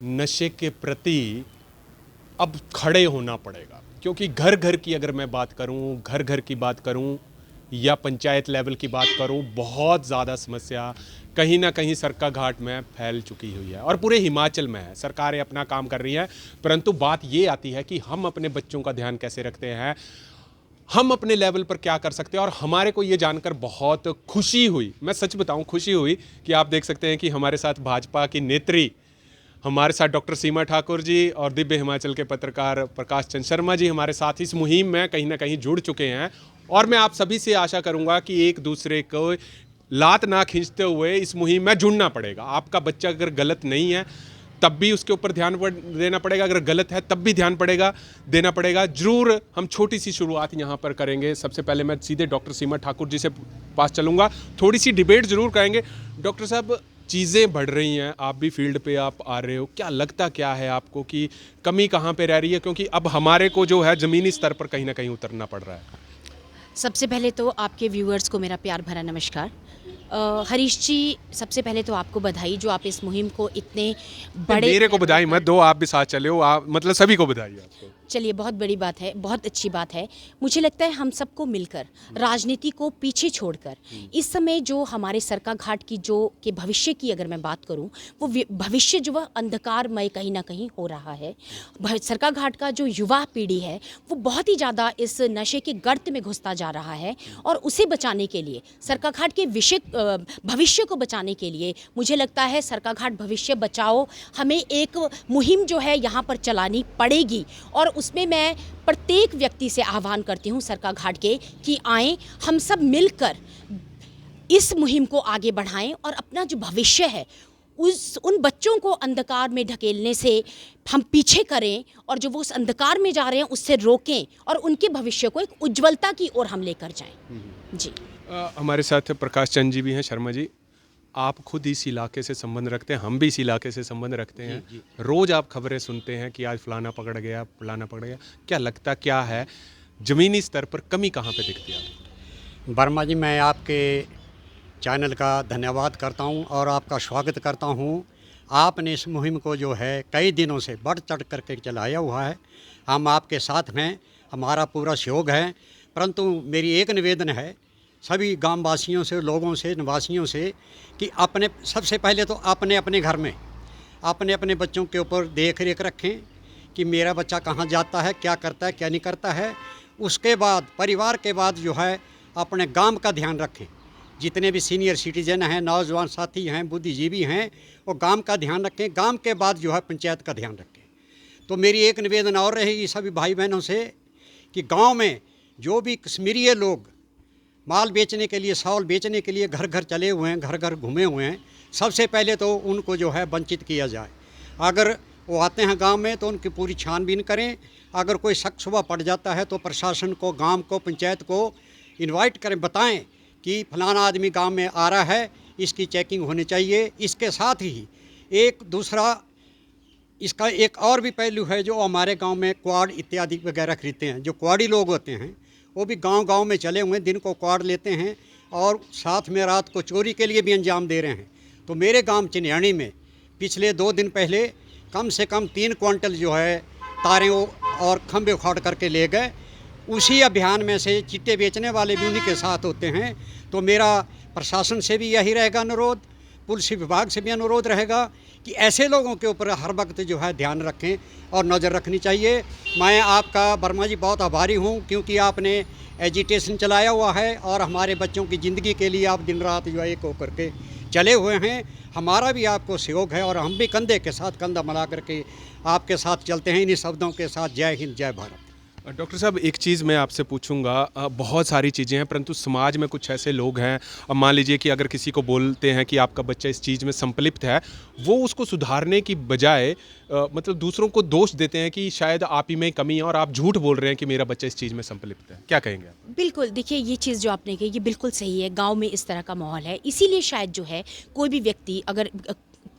नशे के प्रति अब खड़े होना पड़ेगा, क्योंकि घर घर की अगर मैं बात करूं, घर घर की बात करूं या पंचायत लेवल की बात करूं, बहुत ज़्यादा समस्या कहीं ना कहीं सरका घाट में फैल चुकी हुई है और पूरे हिमाचल में है। सरकारें अपना काम कर रही हैं, परंतु बात ये आती है कि हम अपने बच्चों का ध्यान कैसे रखते हैं, हम अपने लेवल पर क्या कर सकते हैं। और हमारे को ये जानकर बहुत खुशी हुई, मैं सच बताऊं खुशी हुई, कि आप देख सकते हैं कि हमारे साथ भाजपा की नेत्री, हमारे साथ डॉक्टर सीमा ठाकुर जी और दिव्य हिमाचल के पत्रकार प्रकाश चंद शर्मा जी हमारे साथ इस मुहिम में कहीं ना कहीं जुड़ चुके हैं। और मैं आप सभी से आशा करूंगा कि एक दूसरे को लात ना खींचते हुए इस मुहिम में जुड़ना पड़ेगा। आपका बच्चा अगर गलत नहीं है तब भी उसके ऊपर ध्यान देना पड़ेगा, अगर गलत है तब भी ध्यान देना पड़ेगा। जरूर हम छोटी सी शुरुआत यहाँ पर करेंगे। सबसे पहले मैं सीधे डॉक्टर सीमा ठाकुर जी से पास चलूँगा, थोड़ी सी डिबेट जरूर करेंगे। डॉक्टर साहब, चीज़ें बढ़ रही हैं, आप भी फील्ड पे आप आ रहे हो, क्या लगता क्या है आपको कि कमी कहाँ पे रह रही है, क्योंकि अब हमारे को जो है ज़मीनी स्तर पर कहीं ना कहीं उतरना पड़ रहा है। सबसे पहले तो आपके व्यूअर्स को मेरा प्यार भरा नमस्कार। हरीश जी, सबसे पहले तो आपको बधाई जो आप इस मुहिम को इतने बड़े मेरे को लेवल बधाई मत पर। दो, आप भी साथ चले हो, आप मतलब सभी को बधाई आपको। चलिए, बहुत बड़ी बात है, बहुत अच्छी बात है। मुझे लगता है हम सबको मिलकर राजनीति को पीछे छोड़कर इस समय जो हमारे सरका घाट की जो के भविष्य की अगर मैं बात करूं, वो भविष्य जो वह अंधकारमय कहीं ना कहीं हो रहा है। सरका घाट का जो युवा पीढ़ी है वो बहुत ही ज़्यादा इस नशे के गर्त में घुसता जा रहा है और उसे बचाने के लिए, सरका घाट के भविष्य को बचाने के लिए मुझे लगता है सरका घाट भविष्य बचाओ हमें एक मुहिम जो है यहाँ पर चलानी पड़ेगी। और उसमें मैं प्रत्येक व्यक्ति से आह्वान करती हूँ सरका घाट के कि आएँ, हम सब मिलकर इस मुहिम को आगे बढ़ाएं और अपना जो भविष्य है उन बच्चों को अंधकार में ढकेलने से हम पीछे करें और जो वो उस अंधकार में जा रहे हैं उससे रोकें और उनके भविष्य को एक उज्ज्वलता की ओर हम लेकर जाएं। जी। हमारे साथ प्रकाश चंद जी भी हैं। शर्मा जी, आप खुद इस इलाके से संबंध रखते हैं, हम भी इस इलाके से संबंध रखते हैं। जी। रोज़ आप खबरें सुनते हैं कि आज फलाना पकड़ गया, फलाना पकड़ गया। क्या लगता क्या है, ज़मीनी स्तर पर कमी कहाँ पे दिखती है आपको? वर्मा जी, मैं आपके चैनल का धन्यवाद करता हूं और आपका स्वागत करता हूं। आपने इस मुहिम को जो है कई दिनों से बढ़ चढ़ करके चलाया हुआ है। हम आपके साथ हैं, हमारा पूरा सहयोग है। परंतु मेरी एक निवेदन है सभी गांववासियों से, लोगों से, निवासियों से कि अपने सबसे पहले तो अपने अपने घर में अपने अपने बच्चों के ऊपर देख रेख रखें कि मेरा बच्चा कहाँ जाता है, क्या करता है, क्या नहीं करता है। उसके बाद परिवार के बाद जो है अपने गांव का ध्यान रखें। जितने भी सीनियर सिटीजन हैं, नौजवान साथी हैं, बुद्धिजीवी हैं, वो गांव का ध्यान रखें। गांव के बाद जो है पंचायत का ध्यान रखें। तो मेरी एक निवेदन और रहेगी सभी भाई बहनों से कि गांव में जो भी कश्मीरी लोग माल बेचने के लिए, साल बेचने के लिए घर घर चले हुए हैं, घर घर घूमे हुए हैं, सबसे पहले तो उनको जो है वंचित किया जाए। अगर वो आते हैं गांव में तो उनकी पूरी छानबीन करें। अगर कोई शक शुबा पड़ जाता है तो प्रशासन को, गांव को, पंचायत को इनवाइट करें, बताएं कि फलाना आदमी गांव में आ रहा है, इसकी चेकिंग होनी चाहिए। इसके साथ ही एक दूसरा इसका एक और भी पहलू है, जो हमारे गांव में क्वाड इत्यादि वगैरह खरीदते हैं, जो क्वाडी लोग होते हैं वो भी गांव-गांव में चले हुए हैं, दिन को क्वाड लेते हैं और साथ में रात को चोरी के लिए भी अंजाम दे रहे हैं। तो मेरे गांव चिन्याणी में पिछले 2 दिन पहले कम से कम 3 क्विंटल जो है तारें और खंभे उखाड़ करके ले गए। उसी अभियान में से चिट्टे बेचने वाले भी उन्हीं के साथ होते हैं। तो मेरा प्रशासन से भी यही रहेगा अनुरोध, पुलिस विभाग से भी अनुरोध रहेगा कि ऐसे लोगों के ऊपर हर वक्त जो है ध्यान रखें और नज़र रखनी चाहिए। मैं आपका वर्मा जी बहुत आभारी हूं, क्योंकि आपने एजिटेशन चलाया हुआ है और हमारे बच्चों की ज़िंदगी के लिए आप दिन रात जो है एक होकर के चले हुए हैं। हमारा भी आपको सहयोग है और हम भी कंधे के साथ कंधा मिला करके आपके साथ चलते हैं। इन्हीं शब्दों के साथ जय हिंद, जय भारत। डॉक्टर साहब, एक चीज़ मैं आपसे पूछूंगा, बहुत सारी चीज़ें हैं परंतु समाज में कुछ ऐसे लोग हैं, अब मान लीजिए कि अगर किसी को बोलते हैं कि आपका बच्चा इस चीज़ में संपलिप्त है, वो उसको सुधारने की बजाय मतलब दूसरों को दोष देते हैं कि शायद आप ही में कमी है और आप झूठ बोल रहे हैं कि मेरा बच्चा इस चीज़ में संपलिप्त है। क्या कहेंगे आप? बिल्कुल, देखिए, ये चीज़ जो आपने कही ये बिल्कुल सही है। गांव में इस तरह का माहौल है, इसीलिए शायद जो है कोई भी व्यक्ति अगर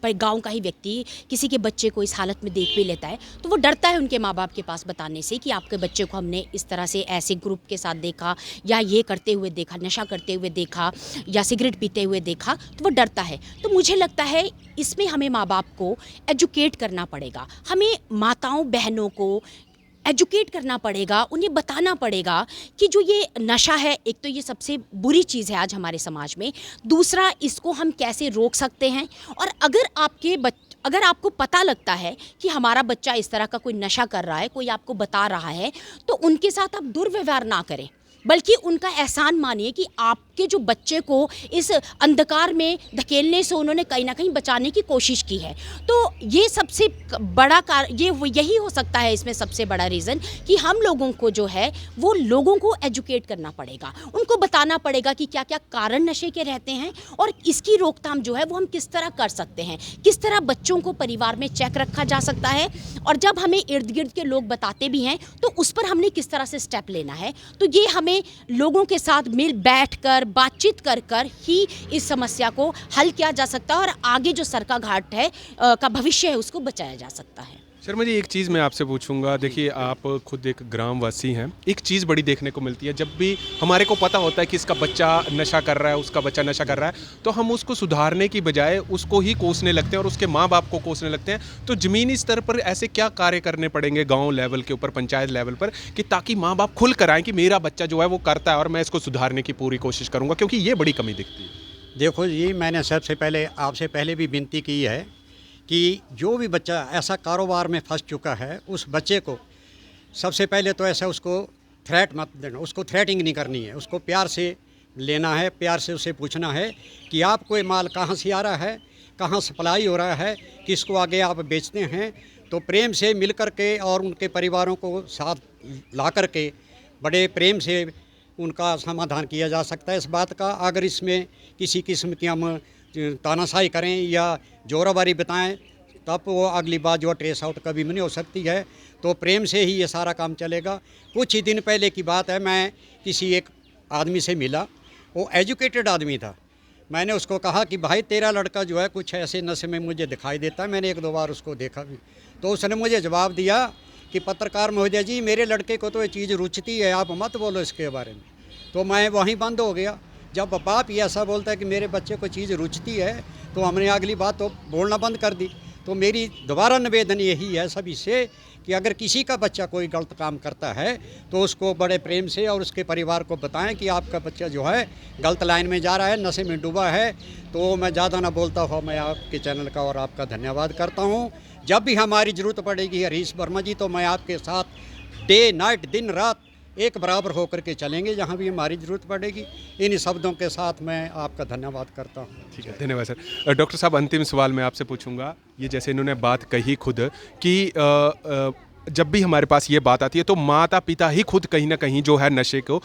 गांव का ही व्यक्ति किसी के बच्चे को इस हालत में देख भी लेता है तो वो डरता है उनके माँ बाप के पास बताने से कि आपके बच्चे को हमने इस तरह से ऐसे ग्रुप के साथ देखा, या ये करते हुए देखा, नशा करते हुए देखा, या सिगरेट पीते हुए देखा, तो वो डरता है। तो मुझे लगता है इसमें हमें माँ बाप को एजुकेट करना पड़ेगा, हमें माताओं बहनों को एजुकेट करना पड़ेगा, उन्हें बताना पड़ेगा कि जो ये नशा है, एक तो ये सबसे बुरी चीज़ है आज हमारे समाज में, दूसरा इसको हम कैसे रोक सकते हैं। और अगर आपको पता लगता है कि हमारा बच्चा इस तरह का कोई नशा कर रहा है, कोई आपको बता रहा है, तो उनके साथ आप दुर्व्यवहार ना करें, बल्कि उनका एहसान मानिए कि आपके जो बच्चे को इस अंधकार में धकेलने से उन्होंने कहीं ना कहीं बचाने की कोशिश की है। तो ये सबसे बड़ा यही हो सकता है इसमें सबसे बड़ा रीज़न कि हम लोगों को जो है वो लोगों को एजुकेट करना पड़ेगा, उनको बताना पड़ेगा कि क्या क्या कारण नशे के रहते हैं और इसकी रोकथाम जो है वो हम किस तरह कर सकते हैं, किस तरह बच्चों को परिवार में चेक रखा जा सकता है, और जब हमें इर्द गिर्द के लोग बताते भी हैं तो उस पर हमने किस तरह से स्टेप लेना है। तो ये हमें लोगों के साथ बैठकर बातचीत कर ही इस समस्या को हल किया जा सकता है और आगे जो सरका घाट है का भविष्य है उसको बचाया जा सकता है। शर्मा जी, एक चीज़ मैं आपसे पूछूंगा, देखिए आप खुद एक ग्रामवासी हैं, एक चीज़ बड़ी देखने को मिलती है, जब भी हमारे को पता होता है कि इसका बच्चा नशा कर रहा है, उसका बच्चा नशा कर रहा है, तो हम उसको सुधारने की बजाय उसको ही कोसने लगते हैं और उसके माँ बाप को कोसने लगते हैं। तो ज़मीनी स्तर पर ऐसे क्या कार्य करने पड़ेंगे गाँव लेवल के ऊपर, पंचायत लेवल पर, कि ताकि माँ बाप खुल कर आएँ कि मेरा बच्चा जो है वो करता है और मैं इसको सुधारने की पूरी कोशिश करूँगा, क्योंकि ये बड़ी कमी दिखती है। देखो जी, मैंने सबसे पहले आपसे पहले भी विनती की है कि जो भी बच्चा ऐसा कारोबार में फंस चुका है, उस बच्चे को सबसे पहले तो ऐसा उसको थ्रेट मत देना, उसको थ्रेटिंग नहीं करनी है, उसको प्यार से लेना है, प्यार से उससे पूछना है कि आपको ये माल कहाँ से आ रहा है, कहाँ सप्लाई हो रहा है, किसको आगे आप बेचते हैं। तो प्रेम से मिल कर के और उनके परिवारों को साथ ला कर के बड़े प्रेम से उनका समाधान किया जा सकता है इस बात का। अगर इसमें किसी किस्म की हम तानाशाही करें या जोराबारी बताएं, तब वो अगली बार जो ट्रेस आउट कभी भी नहीं हो सकती है। तो प्रेम से ही ये सारा काम चलेगा। कुछ ही दिन पहले की बात है, मैं किसी एक आदमी से मिला, वो एजुकेटेड आदमी था। मैंने उसको कहा कि भाई तेरा लड़का जो है कुछ ऐसे नशे में मुझे दिखाई देता है, मैंने एक दो बार उसको देखा भी। तो उसने मुझे जवाब दिया कि पत्रकार महोदय जी, मेरे लड़के को तो ये चीज़ रुचती है, आप मत बोलो इसके बारे में। तो मैं वहीं बंद हो गया। जब बाप ये ऐसा बोलता है कि मेरे बच्चे को चीज़ रुचती है, तो हमने अगली बात तो बोलना बंद कर दी। तो मेरी दोबारा निवेदन यही है सभी से कि अगर किसी का बच्चा कोई गलत काम करता है तो उसको बड़े प्रेम से और उसके परिवार को बताएं कि आपका बच्चा जो है गलत लाइन में जा रहा है, नशे में डूबा है। तो मैं ज़्यादा ना बोलता हुआ मैं आपके चैनल का और आपका धन्यवाद करता हूँ। जब भी हमारी ज़रूरत पड़ेगी हरीश वर्मा जी, तो मैं आपके साथ डे नाइट दिन रात एक बराबर होकर के चलेंगे जहाँ भी हमारी ज़रूरत पड़ेगी। इन शब्दों के साथ मैं आपका धन्यवाद करता हूँ। ठीक है, धन्यवाद सर। डॉक्टर साहब, अंतिम सवाल मैं आपसे पूछूंगा, ये जैसे इन्होंने बात कही खुद कि जब भी हमारे पास ये बात आती है तो माता पिता ही खुद कहीं ना कहीं जो है नशे को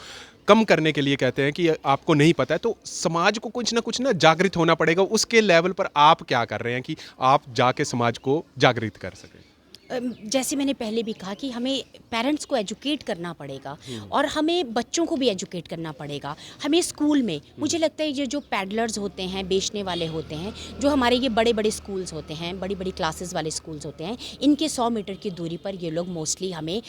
कम करने के लिए कहते हैं कि आपको नहीं पता है, तो समाज को कुछ ना जागृत होना पड़ेगा। उसके लेवल पर आप क्या कर रहे हैं कि आप जाके समाज को जागृत कर सकें? जैसे मैंने पहले भी कहा कि हमें पेरेंट्स को एजुकेट करना पड़ेगा और हमें बच्चों को भी एजुकेट करना पड़ेगा। हमें स्कूल में, मुझे लगता है ये जो पैडलर्स होते हैं, बेचने वाले होते हैं, जो हमारे ये बड़े बड़े स्कूल्स होते हैं, बड़ी बड़ी क्लासेस वाले स्कूल्स होते हैं, इनके 100 मीटर की दूरी पर ये लोग मोस्टली हमें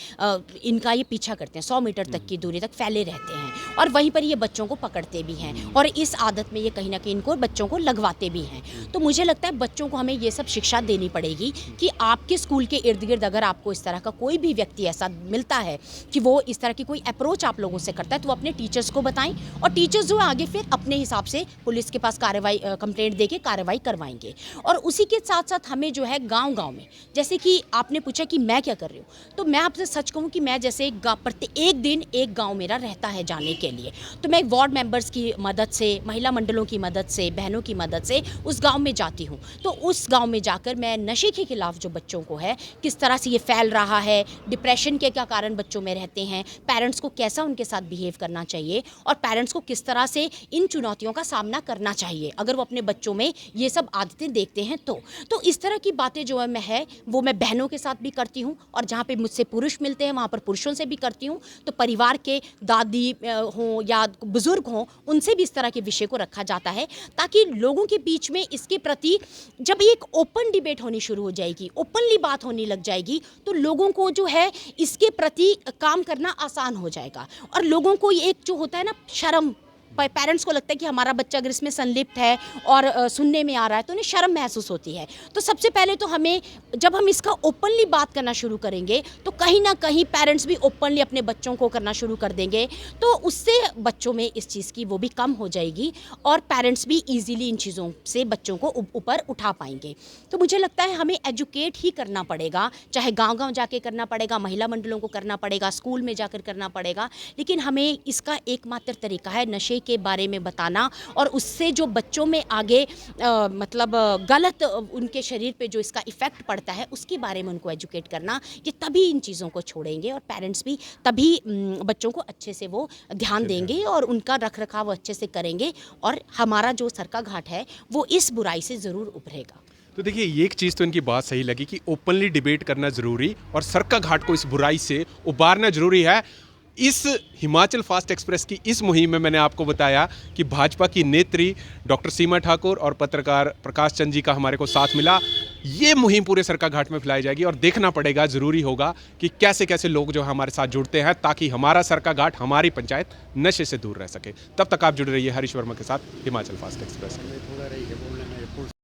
इनका ये पीछा करते हैं। 100 मीटर तक की दूरी तक फैले रहते हैं और वहीं पर ये बच्चों को पकड़ते भी हैं और इस आदत में ये कहीं ना कहीं इनको बच्चों को लगवाते भी हैं। तो मुझे लगता है बच्चों को हमें ये सब शिक्षा देनी पड़ेगी कि आपके स्कूल के इर्द गिर्द अगर आपको इस तरह का कोई भी व्यक्ति ऐसा मिलता है कि वो इस तरह की कोई अप्रोच आप लोगों से करता है, तो वो अपने टीचर्स को बताएं और टीचर्स जो आगे फिर अपने हिसाब से पुलिस के पास कार्रवाई कंप्लेंट देके कार्रवाई करवाएंगे। और उसी के साथ साथ हमें जो है गांव-गांव में, जैसे कि आपने पूछा कि मैं क्या कर रही हूँ, तो मैं आपसे सच कहूँ कि मैं जैसे प्रत्येक दिन एक गाँव मेरा रहता है जाने के लिए, तो मैं वार्ड मेंबर्स की मदद से, महिला मंडलों की मदद से, बहनों की मदद से उस गाँव में जाती हूँ। तो उस गाँव में जाकर मैं नशे के खिलाफ जो बच्चों को है किस तरह से ये फैल रहा है, डिप्रेशन के क्या कारण बच्चों में रहते हैं, पेरेंट्स को कैसा उनके साथ बिहेव करना चाहिए और पेरेंट्स को किस तरह से इन चुनौतियों का सामना करना चाहिए अगर वो अपने बच्चों में ये सब आदतें देखते हैं तो इस तरह की बातें जो है वो मैं बहनों के साथ भी करती हूँ और जहाँ पे मुझसे पुरुष मिलते हैं वहाँ पर पुरुषों से भी करती हूँ। तो परिवार के दादी हों या बुज़ुर्ग हों, उनसे भी इस तरह के विषय को रखा जाता है ताकि लोगों के बीच में इसके प्रति जब एक ओपन डिबेट होनी शुरू हो जाएगी, ओपनली बात होने लग जाएगी, तो लोगों को जो है इसके प्रति काम करना आसान हो जाएगा। और लोगों को एक जो होता है ना शर्म, पेरेंट्स को लगता है कि हमारा बच्चा अगर इसमें संलिप्त है और सुनने में आ रहा है तो उन्हें शर्म महसूस होती है। तो सबसे पहले तो हमें जब हम इसका ओपनली बात करना शुरू करेंगे तो कहीं ना कहीं पेरेंट्स भी ओपनली अपने बच्चों को करना शुरू कर देंगे, तो उससे बच्चों में इस चीज़ की वो भी कम हो जाएगी और पेरेंट्स भी ईजीली इन चीज़ों से बच्चों को ऊपर उठा पाएंगे। तो मुझे लगता है हमें एजुकेट ही करना पड़ेगा, चाहे गाँव-गाँव जाके करना पड़ेगा, महिला मंडलों को करना पड़ेगा, स्कूल में जाकर करना पड़ेगा, लेकिन हमें इसका एकमात्र तरीका है नशे के बारे में बताना और उससे जो बच्चों में आगे मतलब गलत उनके शरीर पे जो इसका इफ़ेक्ट पड़ता है उसके बारे में उनको एजुकेट करना। ये तभी इन चीज़ों को छोड़ेंगे और पेरेंट्स भी तभी बच्चों को अच्छे से वो ध्यान देंगे और उनका रख रखाव अच्छे से करेंगे और हमारा जो सरका घाट है वो इस बुराई से ज़रूर उभरेगा। तो देखिए, ये एक चीज़ तो इनकी बात सही लगी कि ओपनली डिबेट करना ज़रूरी और सरका घाट को इस बुराई से उबारना ज़रूरी है। इस हिमाचल फास्ट एक्सप्रेस की इस मुहिम में मैंने आपको बताया कि भाजपा की नेत्री डॉक्टर सीमा ठाकुर और पत्रकार प्रकाश चंद जी का हमारे को साथ मिला। ये मुहिम पूरे सरका घाट में फैलाई जाएगी और देखना पड़ेगा, ज़रूरी होगा कि कैसे कैसे लोग जो हमारे साथ जुड़ते हैं ताकि हमारा सरका घाट, हमारी पंचायत नशे से दूर रह सके। तब तक आप जुड़े रहिए हरीश वर्मा के साथ हिमाचल फास्ट एक्सप्रेस।